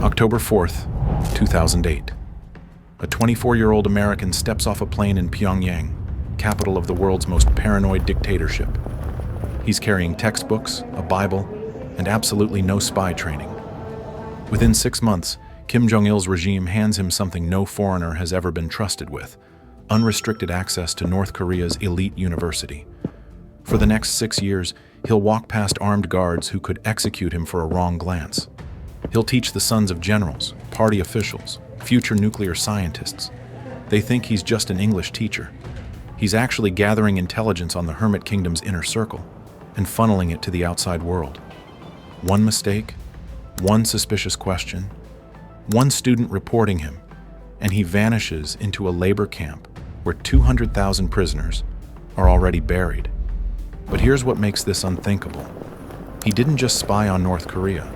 October 4th, 2008. A 24-year-old American steps off a plane in Pyongyang, capital of the world's most paranoid dictatorship. He's carrying textbooks, a Bible, and absolutely no spy training. Within 6 months, Kim Jong-il's regime hands him something no foreigner has ever been trusted with: unrestricted access to North Korea's elite university. For the next 6 years, he'll walk past armed guards who could execute him for a wrong glance. He'll teach the sons of generals, party officials, future nuclear scientists. They think he's just an English teacher. He's actually gathering intelligence on the Hermit Kingdom's inner circle and funneling it to the outside world. One mistake, one suspicious question, one student reporting him, and he vanishes into a labor camp where 200,000 prisoners are already buried. But here's what makes this unthinkable. He didn't just spy on North Korea.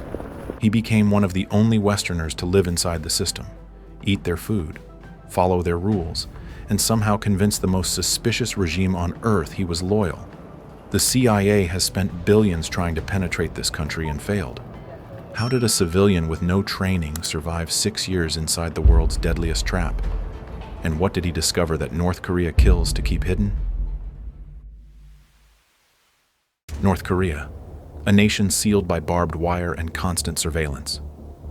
He became one of the only Westerners to live inside the system, eat their food, follow their rules, and somehow convince the most suspicious regime on earth he was loyal. The CIA has spent billions trying to penetrate this country and failed. How did a civilian with no training survive 6 years inside the world's deadliest trap? And what did he discover that North Korea kills to keep hidden? North Korea, a nation sealed by barbed wire and constant surveillance.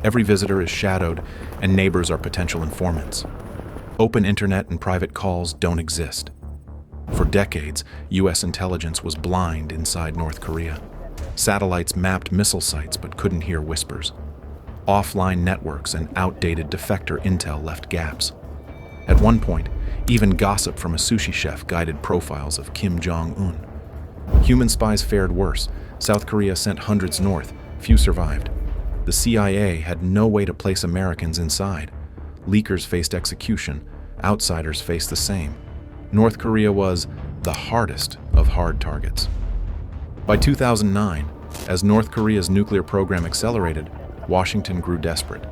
Every visitor is shadowed, and neighbors are potential informants. Open internet and private calls don't exist. For decades, U.S. intelligence was blind inside North Korea. Satellites mapped missile sites but couldn't hear whispers. Offline networks and outdated defector intel left gaps. At one point, even gossip from a sushi chef guided profiles of Kim Jong-un. Human spies fared worse. South Korea sent hundreds north. Few survived. The CIA had no way to place Americans inside. Leakers faced execution. Outsiders faced the same. North Korea was the hardest of hard targets. By 2009, as North Korea's nuclear program accelerated, Washington grew desperate.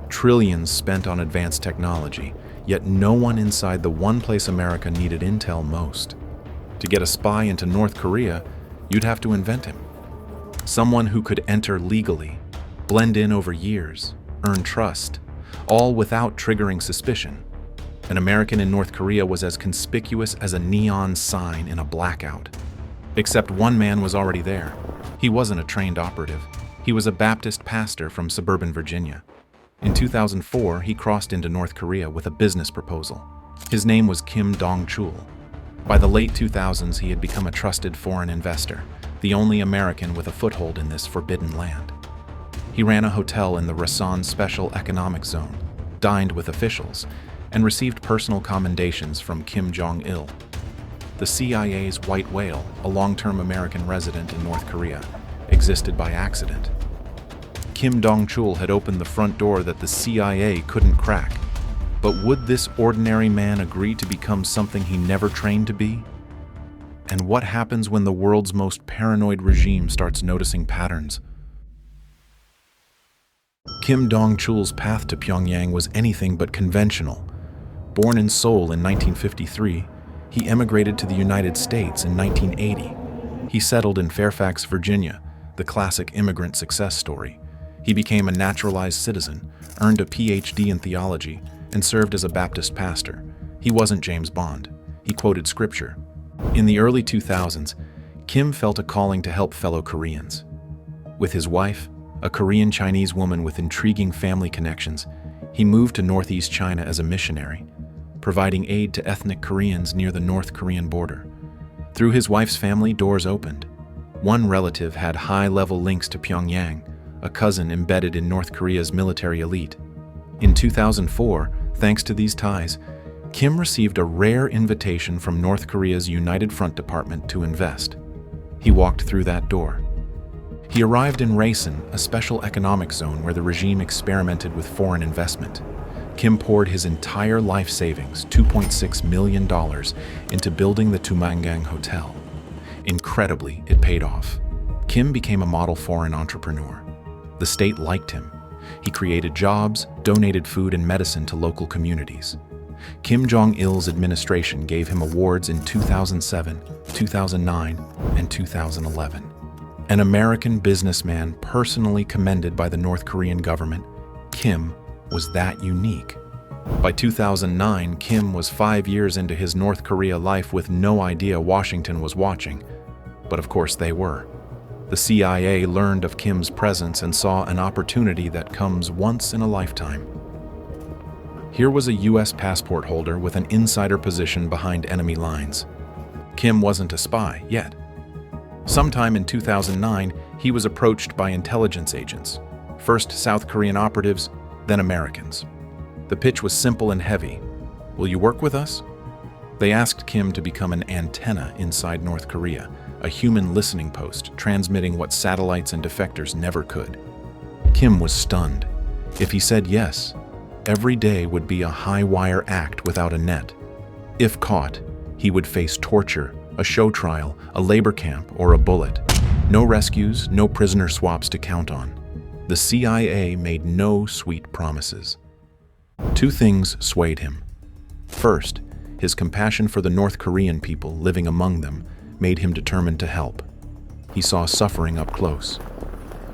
Trillions spent on advanced technology, yet no one inside the one place America needed intel most. To get a spy into North Korea, you'd have to invent him. Someone who could enter legally, blend in over years, earn trust, all without triggering suspicion. An American in North Korea was as conspicuous as a neon sign in a blackout. Except one man was already there. He wasn't a trained operative. He was a Baptist pastor from suburban Virginia. In 2004, he crossed into North Korea with a business proposal. His name was Kim Dong-chul. By the late 2000s, he had become a trusted foreign investor, the only American with a foothold in this forbidden land. He ran a hotel in the Rason Special Economic Zone, dined with officials, and received personal commendations from Kim Jong-il. The CIA's white whale, a long-term American resident in North Korea, existed by accident. Kim Dong-chul had opened the front door that the CIA couldn't crack. But would this ordinary man agree to become something he never trained to be? And what happens when the world's most paranoid regime starts noticing patterns? Kim Dong-chul's path to Pyongyang was anything but conventional. Born in Seoul in 1953, he emigrated to the United States in 1980. He settled in Fairfax, Virginia, the classic immigrant success story. He became a naturalized citizen, earned a PhD in theology, and served as a Baptist pastor. He wasn't James Bond. He quoted scripture. In the early 2000s, Kim felt a calling to help fellow Koreans. With his wife, a Korean-Chinese woman with intriguing family connections, he moved to Northeast China as a missionary, providing aid to ethnic Koreans near the North Korean border. Through his wife's family, doors opened. One relative had high-level links to Pyongyang, a cousin embedded in North Korea's military elite. In 2004, thanks to these ties, Kim received a rare invitation from North Korea's United Front Department to invest. He walked through that door. He arrived in Rason, a special economic zone where the regime experimented with foreign investment. Kim poured his entire life savings, $2.6 million, into building the Tumangang Hotel. Incredibly, it paid off. Kim became a model foreign entrepreneur. The state liked him. He created jobs, donated food and medicine to local communities. Kim Jong-il's administration gave him awards in 2007, 2009, and 2011. An American businessman personally commended by the North Korean government, Kim was that unique. By 2009, Kim was 5 years into his North Korea life with no idea Washington was watching. But of course they were. The CIA learned of Kim's presence and saw an opportunity that comes once in a lifetime. Here was a U.S. passport holder with an insider position behind enemy lines. Kim wasn't a spy yet. Sometime in 2009, he was approached by intelligence agents, first South Korean operatives, then Americans. The pitch was simple and heavy. "Will you work with us?" They asked Kim to become an antenna inside North Korea, a human listening post transmitting what satellites and defectors never could. Kim was stunned. If he said yes, every day would be a high-wire act without a net. If caught, he would face torture, a show trial, a labor camp, or a bullet. No rescues, no prisoner swaps to count on. The CIA made no sweet promises. Two things swayed him. First, his compassion for the North Korean people living among them made him determined to help. He saw suffering up close.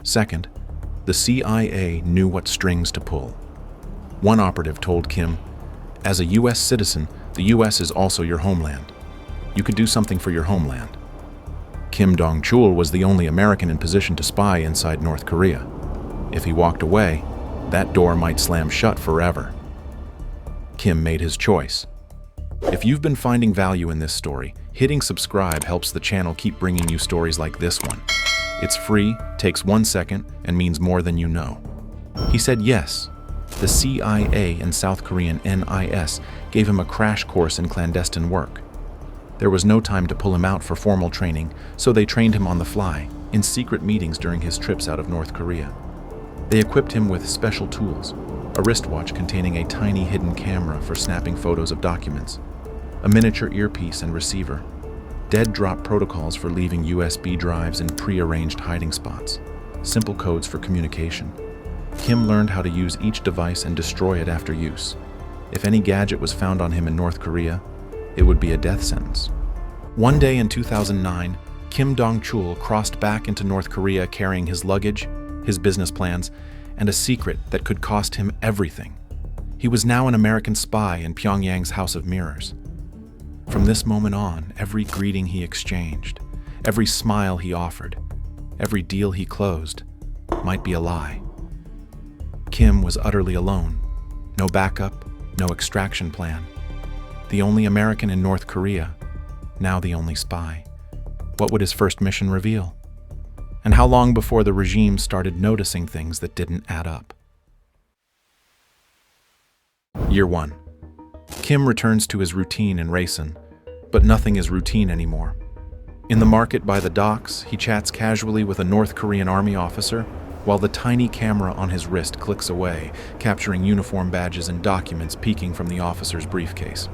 Second, the CIA knew what strings to pull. One operative told Kim, "As a U.S. citizen, the U.S. is also your homeland. You could do something for your homeland." Kim Dong-chul was the only American in position to spy inside North Korea. If he walked away, that door might slam shut forever. Kim made his choice. If you've been finding value in this story, hitting subscribe helps the channel keep bringing you stories like this one. It's free, takes 1 second, and means more than you know. He said yes. The CIA and South Korean NIS gave him a crash course in clandestine work. There was no time to pull him out for formal training, so they trained him on the fly, in secret meetings during his trips out of North Korea. They equipped him with special tools, a wristwatch containing a tiny hidden camera for snapping photos of documents, a miniature earpiece and receiver, dead drop protocols for leaving USB drives in pre-arranged hiding spots, simple codes for communication. Kim learned how to use each device and destroy it after use. If any gadget was found on him in North Korea, it would be a death sentence. One day in 2009, Kim Dong-chul crossed back into North Korea carrying his luggage, his business plans, and a secret that could cost him everything. He was now an American spy in Pyongyang's House of Mirrors. From this moment on, every greeting he exchanged, every smile he offered, every deal he closed, might be a lie. Kim was utterly alone. No backup, no extraction plan. The only American in North Korea, now the only spy. What would his first mission reveal? And how long before the regime started noticing things that didn't add up? Year 1. Kim returns to his routine in Rayson, but nothing is routine anymore. In the market by the docks, he chats casually with a North Korean army officer, while the tiny camera on his wrist clicks away, capturing uniform badges and documents peeking from the officer's briefcase.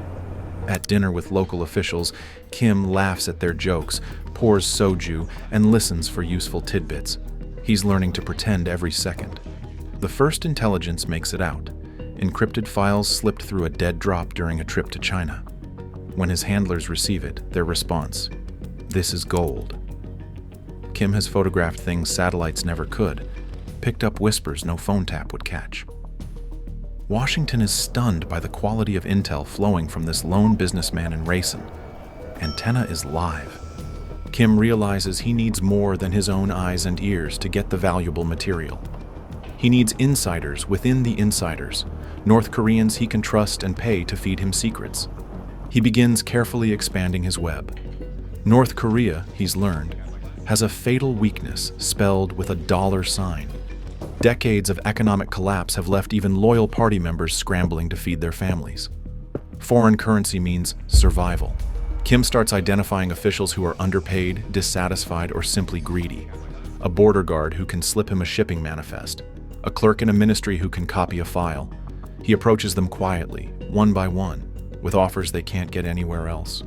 At dinner with local officials, Kim laughs at their jokes, pours soju, and listens for useful tidbits. He's learning to pretend every second. The first intelligence makes it out. Encrypted files slipped through a dead drop during a trip to China. When his handlers receive it, their response: "This is gold." Kim has photographed things satellites never could, picked up whispers no phone tap would catch. Washington is stunned by the quality of intel flowing from this lone businessman in Rayson. Antenna is live. Kim realizes he needs more than his own eyes and ears to get the valuable material. He needs insiders within the insiders, North Koreans he can trust and pay to feed him secrets. He begins carefully expanding his web. North Korea, he's learned, has a fatal weakness spelled with a $sign. Decades of economic collapse have left even loyal party members scrambling to feed their families. Foreign currency means survival. Kim starts identifying officials who are underpaid, dissatisfied, or simply greedy. A border guard who can slip him a shipping manifest. A clerk in a ministry who can copy a file. He approaches them quietly, one by one, with offers they can't get anywhere else.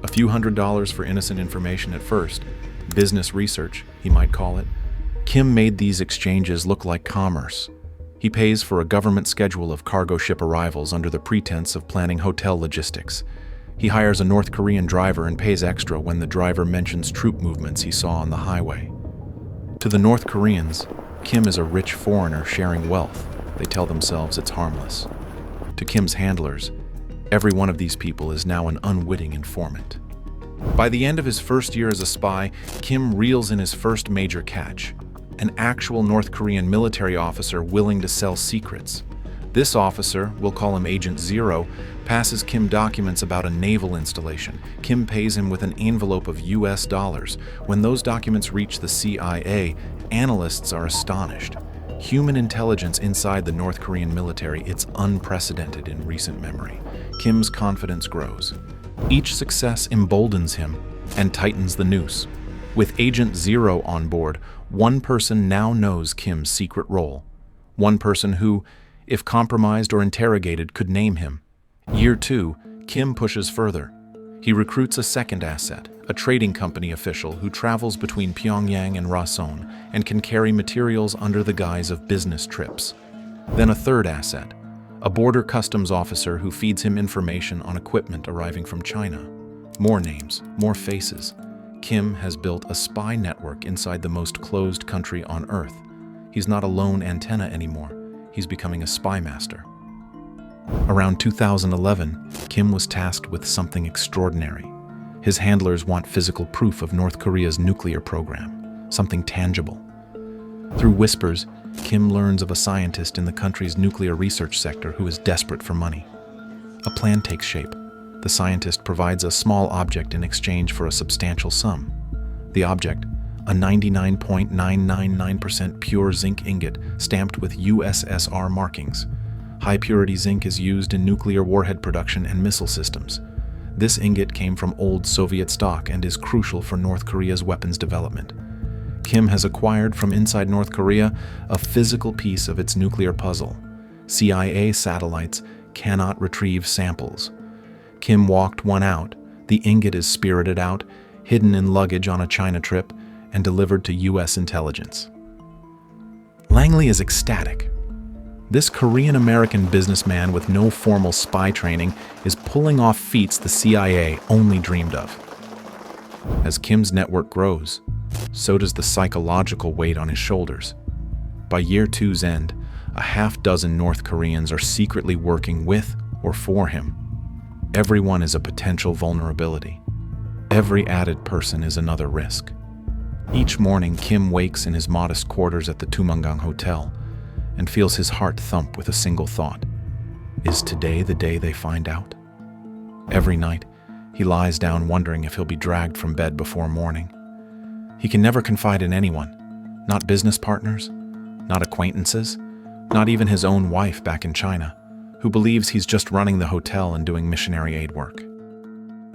A few $100s for innocent information at first, business research, he might call it. Kim made these exchanges look like commerce. He pays for a government schedule of cargo ship arrivals under the pretense of planning hotel logistics. He hires a North Korean driver and pays extra when the driver mentions troop movements he saw on the highway. To the North Koreans, Kim is a rich foreigner sharing wealth. They tell themselves it's harmless. To Kim's handlers, every one of these people is now an unwitting informant. By the end of his first year as a spy, Kim reels in his first major catch, an actual North Korean military officer willing to sell secrets. This officer, we'll call him Agent Zero, passes Kim documents about a naval installation. Kim pays him with an envelope of US dollars. When those documents reach the CIA, analysts are astonished. Human intelligence inside the North Korean military, it's unprecedented in recent memory. Kim's confidence grows. Each success emboldens him and tightens the noose. With Agent Zero on board, one person now knows Kim's secret role. One person who, if compromised or interrogated, could name him. Year 2, Kim pushes further. He recruits a second asset, a trading company official who travels between Pyongyang and Rason and can carry materials under the guise of business trips. Then a third asset, a border customs officer who feeds him information on equipment arriving from China. More names, more faces. Kim has built a spy network inside the most closed country on Earth. He's not a lone antenna anymore. He's becoming a spy master. Around 2011, Kim was tasked with something extraordinary. His handlers want physical proof of North Korea's nuclear program, something tangible. Through whispers, Kim learns of a scientist in the country's nuclear research sector who is desperate for money. A plan takes shape. The scientist provides a small object in exchange for a substantial sum. The object, a 99.999% pure zinc ingot stamped with USSR markings. High-purity zinc is used in nuclear warhead production and missile systems. This ingot came from old Soviet stock and is crucial for North Korea's weapons development. Kim has acquired from inside North Korea a physical piece of its nuclear puzzle. CIA satellites cannot retrieve samples. Kim walked one out. The ingot is spirited out, hidden in luggage on a China trip, and delivered to U.S. intelligence. Langley is ecstatic. This Korean-American businessman with no formal spy training is pulling off feats the CIA only dreamed of. As Kim's network grows, so does the psychological weight on his shoulders. By year 2's end, a half-dozen North Koreans are secretly working with or for him. Everyone is a potential vulnerability. Every added person is another risk. Each morning, Kim wakes in his modest quarters at the Tumangang Hotel and feels his heart thump with a single thought. Is today the day they find out? Every night, he lies down wondering if he'll be dragged from bed before morning. He can never confide in anyone, not business partners, not acquaintances, not even his own wife back in China, who believes he's just running the hotel and doing missionary aid work.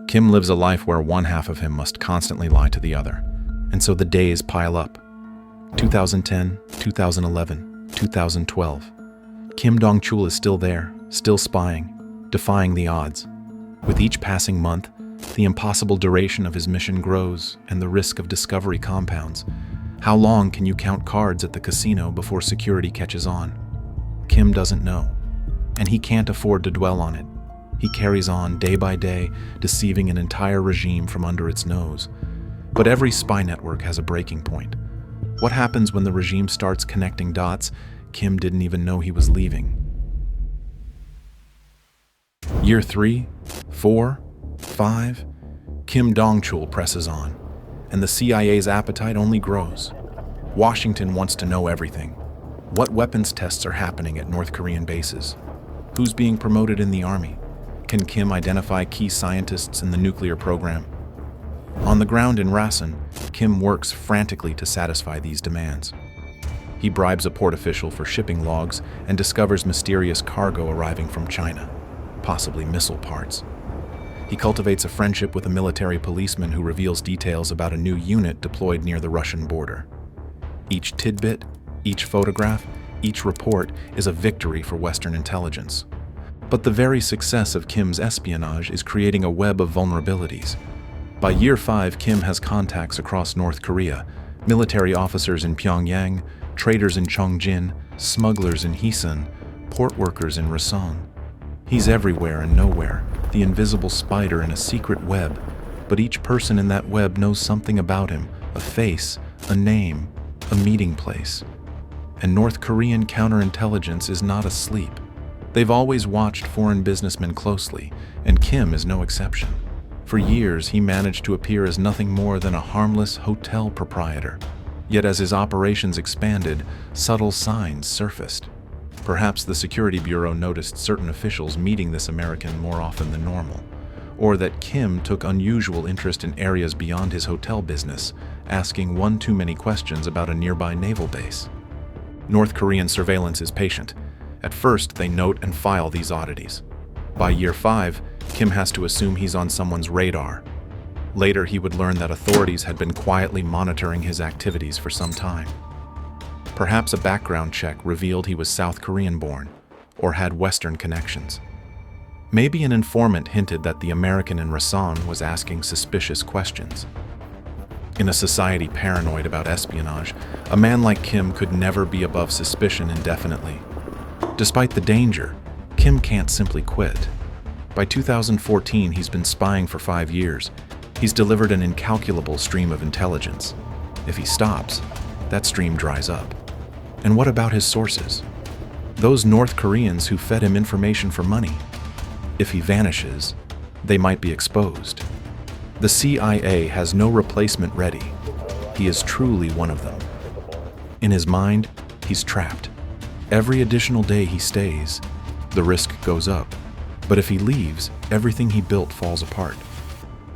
Kim lives a life where one half of him must constantly lie to the other, and so the days pile up. 2010, 2011, 2012. Kim Dong-chul is still there, still spying, defying the odds. With each passing month, the impossible duration of his mission grows and the risk of discovery compounds. How long can you count cards at the casino before security catches on? Kim doesn't know, and he can't afford to dwell on it. He carries on day by day, deceiving an entire regime from under its nose. But every spy network has a breaking point. What happens when the regime starts connecting dots Kim didn't even know he was leaving? Year 3, 4, 5, Kim Dong-chul presses on, and the CIA's appetite only grows. Washington wants to know everything. What weapons tests are happening at North Korean bases? Who's being promoted in the army? Can Kim identify key scientists in the nuclear program? On the ground in Rason, Kim works frantically to satisfy these demands. He bribes a port official for shipping logs and discovers mysterious cargo arriving from China, possibly missile parts. He cultivates a friendship with a military policeman who reveals details about a new unit deployed near the Russian border. Each tidbit, each photograph, each report is a victory for Western intelligence. But the very success of Kim's espionage is creating a web of vulnerabilities. By year 5, Kim has contacts across North Korea, military officers in Pyongyang, traders in Chongjin, smugglers in Hesan, port workers in Rason. He's everywhere and nowhere, the invisible spider in a secret web, but each person in that web knows something about him, a face, a name, a meeting place. and North Korean counterintelligence is not asleep. They've always watched foreign businessmen closely, and Kim is no exception. For years, he managed to appear as nothing more than a harmless hotel proprietor. Yet as his operations expanded, subtle signs surfaced. Perhaps the Security Bureau noticed certain officials meeting this American more often than normal, or that Kim took unusual interest in areas beyond his hotel business, asking one too many questions about a nearby naval base. North Korean surveillance is patient. At first, they note and file these oddities. By year 5, Kim has to assume he's on someone's radar. Later, he would learn that authorities had been quietly monitoring his activities for some time. Perhaps a background check revealed he was South Korean-born or had Western connections. Maybe an informant hinted that the American in Rason was asking suspicious questions. In a society paranoid about espionage, a man like Kim could never be above suspicion indefinitely. Despite the danger, Kim can't simply quit. By 2014, he's been spying for 5 years. He's delivered an incalculable stream of intelligence. If he stops, that stream dries up. And what about his sources? Those North Koreans who fed him information for money. If he vanishes, they might be exposed. The CIA has no replacement ready. He is truly one of them. In his mind, he's trapped. Every additional day he stays, the risk goes up. But if he leaves, everything he built falls apart.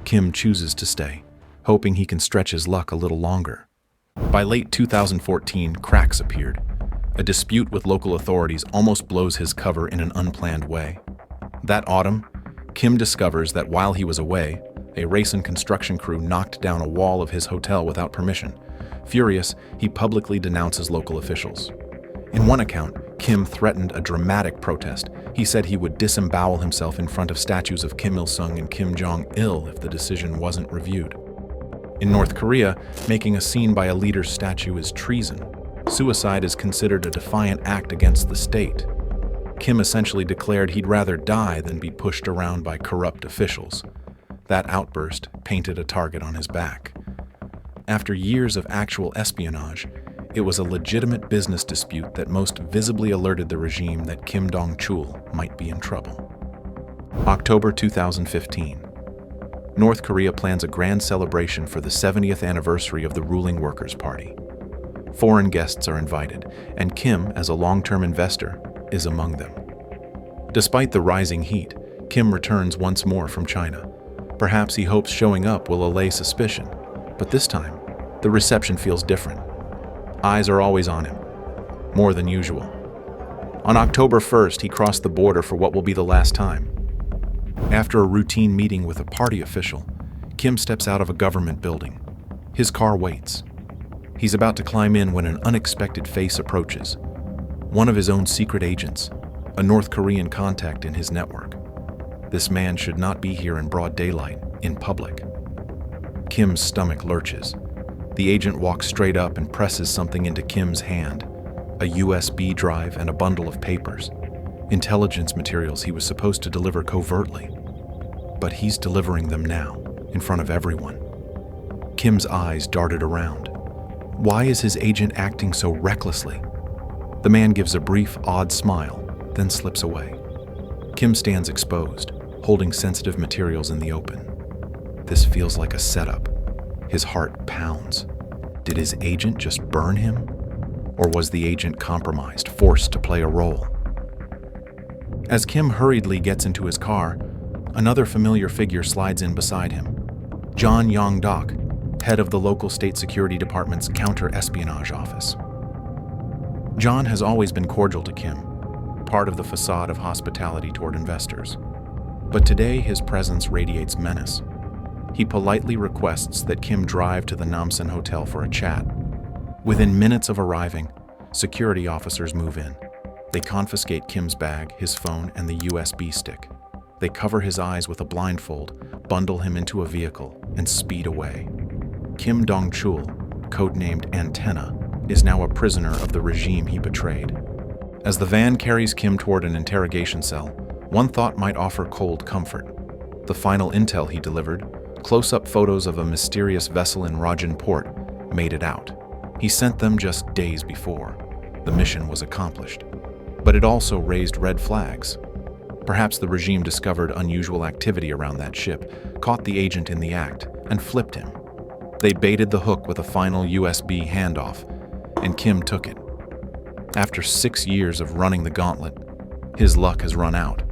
Kim chooses to stay, hoping he can stretch his luck a little longer. By late 2014, cracks appeared. A dispute with local authorities almost blows his cover in an unplanned way. That autumn, Kim discovers that while he was away, a race and construction crew knocked down a wall of his hotel without permission. Furious, he publicly denounces local officials. In one account, Kim threatened a dramatic protest. He said he would disembowel himself in front of statues of Kim Il-sung and Kim Jong-il if the decision wasn't reviewed. In North Korea, making a scene by a leader's statue is treason. Suicide is considered a defiant act against the state. Kim essentially declared he'd rather die than be pushed around by corrupt officials. That outburst painted a target on his back. After years of actual espionage, it was a legitimate business dispute that most visibly alerted the regime that Kim Dong-chul might be in trouble. October 2015. North Korea plans a grand celebration for the 70th anniversary of the ruling Workers' Party. Foreign guests are invited, and Kim, as a long-term investor, is among them. Despite the rising heat, Kim returns once more from China. Perhaps he hopes showing up will allay suspicion, but this time, the reception feels different. Eyes are always on him, more than usual. On October 1st, he crossed the border for what will be the last time. After a routine meeting with a party official, Kim steps out of a government building. His car waits. He's about to climb in when an unexpected face approaches. One of his own secret agents, a North Korean contact in his network. This man should not be here in broad daylight, in public. Kim's stomach lurches. The agent walks straight up and presses something into Kim's hand, a USB drive and a bundle of papers, intelligence materials he was supposed to deliver covertly. But he's delivering them now, in front of everyone. Kim's eyes darted around. Why is his agent acting so recklessly? The man gives a brief, odd smile, then slips away. Kim stands exposed, holding sensitive materials in the open. This feels like a setup. His heart pounds. Did his agent just burn him? Or was the agent compromised, forced to play a role? As Kim hurriedly gets into his car, another familiar figure slides in beside him. John Yong-dok, head of the local state security department's counter-espionage office. John has always been cordial to Kim, part of the facade of hospitality toward investors. But today his presence radiates menace. He politely requests that Kim drive to the Namsan Hotel for a chat. Within minutes of arriving, security officers move in. They confiscate Kim's bag, his phone, and the USB stick. They cover his eyes with a blindfold, bundle him into a vehicle, and speed away. Kim Dong-chul, codenamed Antenna, is now a prisoner of the regime he betrayed. As the van carries Kim toward an interrogation cell, one thought might offer cold comfort. The final intel he delivered, close-up photos of a mysterious vessel in Rajan port, made it out. He sent them just days before. The mission was accomplished. But it also raised red flags. Perhaps the regime discovered unusual activity around that ship, caught the agent in the act, and flipped him. They baited the hook with a final USB handoff, and Kim took it. After 6 years of running the gauntlet, his luck has run out.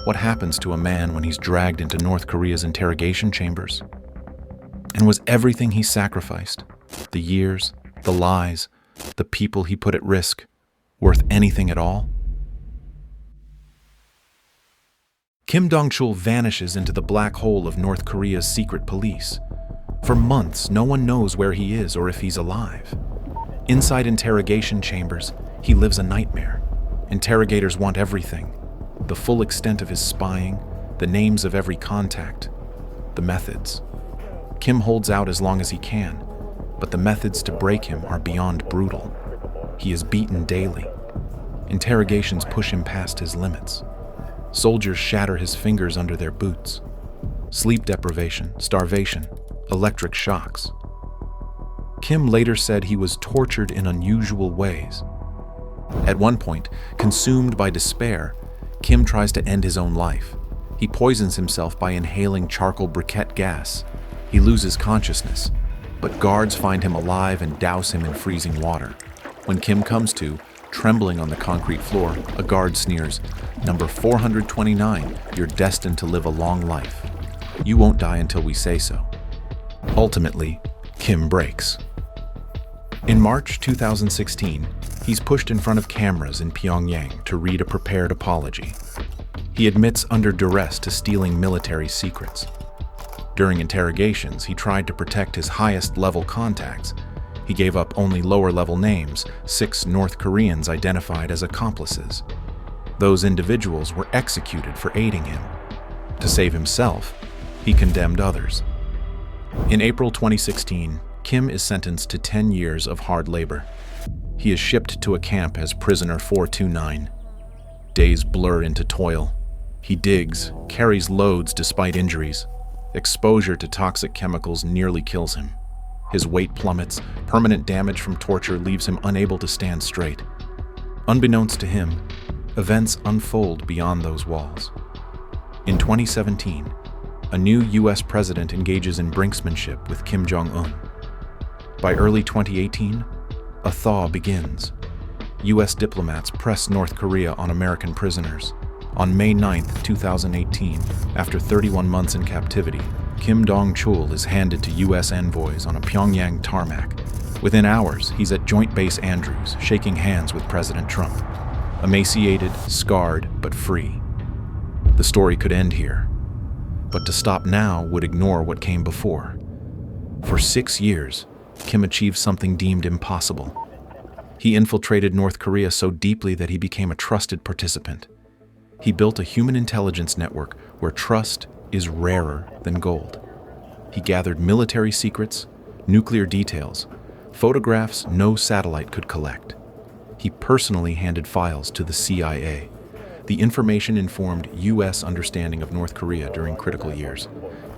What happens to a man when he's dragged into North Korea's interrogation chambers? And was everything he sacrificed, the years, the lies, the people he put at risk, worth anything at all? Kim Dong-chul vanishes into the black hole of North Korea's secret police. For months, no one knows where he is or if he's alive. Inside interrogation chambers, he lives a nightmare. Interrogators want everything: the full extent of his spying, the names of every contact, the methods. Kim holds out as long as he can, but the methods to break him are beyond brutal. He is beaten daily. Interrogations push him past his limits. Soldiers shatter his fingers under their boots. Sleep deprivation, starvation, electric shocks. Kim later said he was tortured in unusual ways. At one point, consumed by despair, Kim tries to end his own life. He poisons himself by inhaling charcoal briquette gas. He loses consciousness, but guards find him alive and douse him in freezing water. When Kim comes to, trembling on the concrete floor, a guard sneers, "Number 429, you're destined to live a long life. You won't die until we say so." Ultimately, Kim breaks. In March 2016, he's pushed in front of cameras in Pyongyang to read a prepared apology. He admits under duress to stealing military secrets. During interrogations, he tried to protect his highest-level contacts. He gave up only lower-level names, 6 North Koreans identified as accomplices. Those individuals were executed for aiding him. To save himself, he condemned others. In April 2016, Kim is sentenced to 10 years of hard labor. He is shipped to a camp as prisoner 429. Days blur into toil. He digs, carries loads despite injuries. Exposure to toxic chemicals nearly kills him. His weight plummets, permanent damage from torture leaves him unable to stand straight. Unbeknownst to him, events unfold beyond those walls. In 2017, a new US president engages in brinksmanship with Kim Jong-un. By early 2018, a thaw begins. US diplomats press North Korea on American prisoners. On May 9, 2018, after 31 months in captivity, Kim Dong-chul is handed to US envoys on a Pyongyang tarmac. Within hours, he's at Joint Base Andrews, shaking hands with President Trump. Emaciated, scarred, but free. The story could end here. But to stop now would ignore what came before. For 6 years, Kim achieved something deemed impossible. He infiltrated North Korea so deeply that he became a trusted participant. He built a human intelligence network where trust is rarer than gold. He gathered military secrets, nuclear details, photographs no satellite could collect. He personally handed files to the CIA. The information informed US understanding of North Korea during critical years.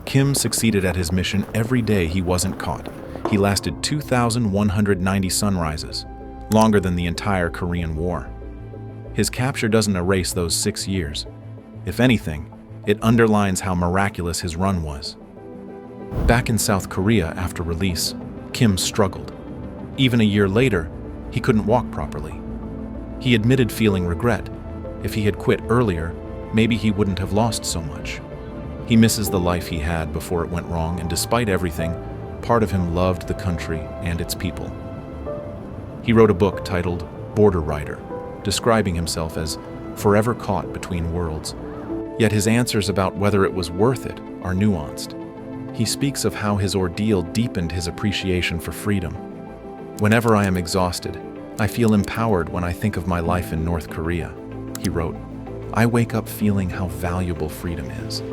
Kim succeeded at his mission every day he wasn't caught. He lasted 2,190 sunrises, longer than the entire Korean War. His capture doesn't erase those 6 years. If anything, it underlines how miraculous his run was. Back in South Korea after release, Kim struggled. Even a year later, he couldn't walk properly. He admitted feeling regret. If he had quit earlier, maybe he wouldn't have lost so much. He misses the life he had before it went wrong, and despite everything, part of him loved the country and its people. He wrote a book titled Border Rider, describing himself as forever caught between worlds. Yet his answers about whether it was worth it are nuanced. He speaks of how his ordeal deepened his appreciation for freedom. "Whenever I am exhausted, I feel empowered when I think of my life in North Korea," he wrote. "I wake up feeling how valuable freedom is."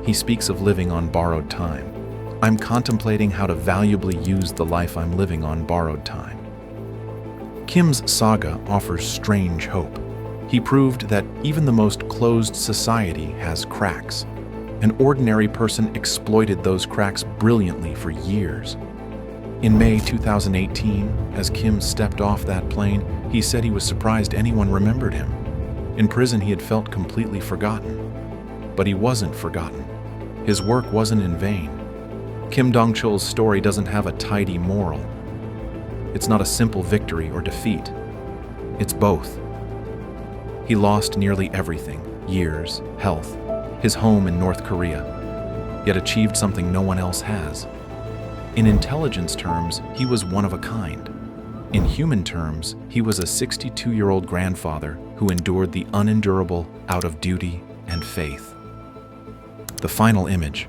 He speaks of living on borrowed time. "I'm contemplating how to valuably use the life I'm living on borrowed time." Kim's saga offers strange hope. He proved that even the most closed society has cracks. An ordinary person exploited those cracks brilliantly for years. In May 2018, as Kim stepped off that plane, he said he was surprised anyone remembered him. In prison, he had felt completely forgotten. But he wasn't forgotten. His work wasn't in vain. Kim Dong-chul's story doesn't have a tidy moral. It's not a simple victory or defeat. It's both. He lost nearly everything: years, health, his home in North Korea, yet achieved something no one else has. In intelligence terms, he was one of a kind. In human terms, he was a 62-year-old grandfather who endured the unendurable out of duty and faith. The final image: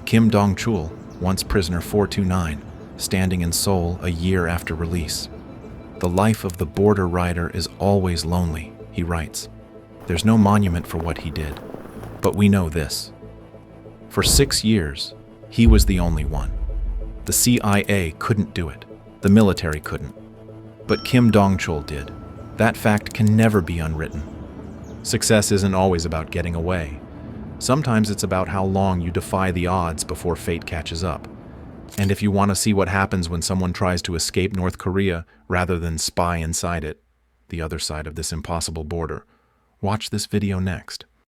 Kim Dong-chul, once prisoner 429, standing in Seoul a year after release. "The life of the border rider is always lonely," he writes. "There's no monument for what he did. But we know this. For 6 years, he was the only one. The CIA couldn't do it. The military couldn't. But Kim Dong-chul did. That fact can never be unwritten. Success isn't always about getting away. Sometimes it's about how long you defy the odds before fate catches up. And if you want to see what happens when someone tries to escape North Korea rather than spy inside it, the other side of this impossible border, watch this video next.